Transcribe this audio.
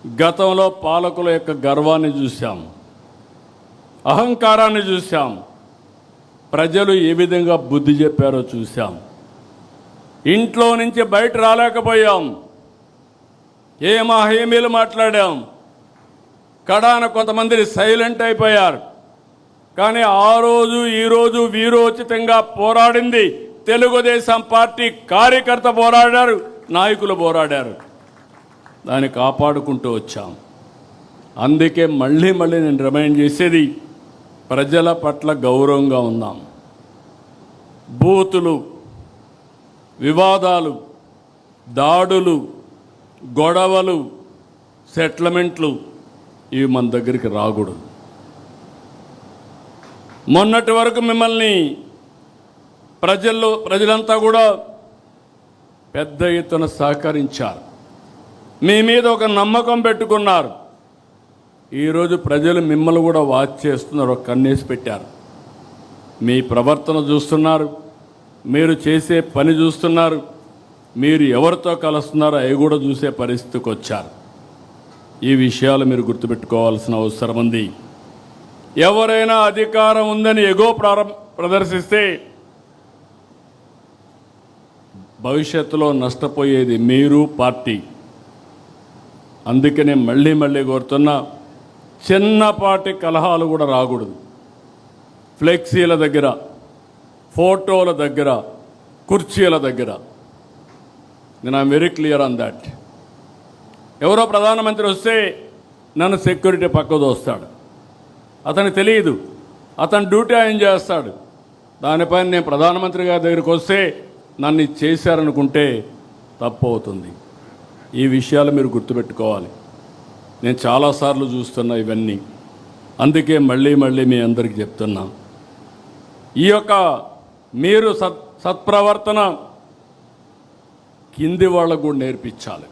గతంలో పాలకుల యొక్క గర్వాన్ని చూశాం, అహంకారాన్ని చూశాం, ప్రజలు ఏ విధంగా బుద్ధి చెప్పారో చూశాం. ఇంట్లో నుంచి బయట రాలేకపోయాం, ఏమా హామీలు మాట్లాడాం, కడాన కొంతమంది సైలెంట్ అయిపోయారు. కానీ ఆ రోజు ఈరోజు వీరోచితంగా పోరాడింది తెలుగుదేశం పార్టీ కార్యకర్త పోరాడారు, నాయకులు పోరాడారు. దాన్ని కాపాడుకుంటూ వచ్చాం. అందుకే మళ్ళీ నేను రిమైండ్ చేసేది, ప్రజల పట్ల గౌరవంగా ఉందాం. బూతులు, వివాదాలు, దాడులు, గొడవలు, సెటిల్మెంట్లు ఇవి మన దగ్గరికి రాకూడదు. మొన్నటి వరకు మిమ్మల్ని ప్రజలంతా కూడా పెద్ద ఎత్తున సహకరించారు, మీ మీద ఒక నమ్మకం పెట్టుకున్నారు. ఈరోజు ప్రజలు మిమ్మల్ని కూడా వాచ్ చేస్తున్నారు, ఒక కన్నేసి పెట్టారు. మీ ప్రవర్తన చూస్తున్నారు, మీరు చేసే పని చూస్తున్నారు, మీరు ఎవరితో కలుస్తున్నారో అవి కూడా చూసే పరిస్థితికి వచ్చారు. ఈ విషయాలు మీరు గుర్తుపెట్టుకోవాల్సిన అవసరం ఉంది. ఎవరైనా అధికారం ఉందని ఎగో ప్రదర్శిస్తే భవిష్యత్తులో నష్టపోయేది మీరు, పార్టీ. అందుకనే మళ్ళీ కోరుతున్నా, చిన్నపాటి కలహాలు కూడా రాకూడదు. ఫ్లెక్సీల దగ్గర, ఫోటోల దగ్గర, కుర్చీల దగ్గర. నేను I'm very clear on that. ఎవరో ప్రధానమంత్రి వస్తే నన్ను సెక్యూరిటీ పక్కకు వస్తాడు, అతనికి తెలియదు, అతను డ్యూటీ ఆయన చేస్తాడు. దానిపైన నేను ప్రధానమంత్రి గారి దగ్గరికి వస్తే నన్ను చేశారనుకుంటే తప్పు అవుతుంది. ఈ విషయాలు మీరు గుర్తుపెట్టుకోవాలి. నేను చాలాసార్లు చూస్తున్నా ఇవన్నీ. అందుకే మళ్ళీ మీ అందరికీ చెప్తున్నా, ఈ యొక్క మీరు సత్ప్రవర్తన కింది వాళ్ళకు కూడా నేర్పించాలి.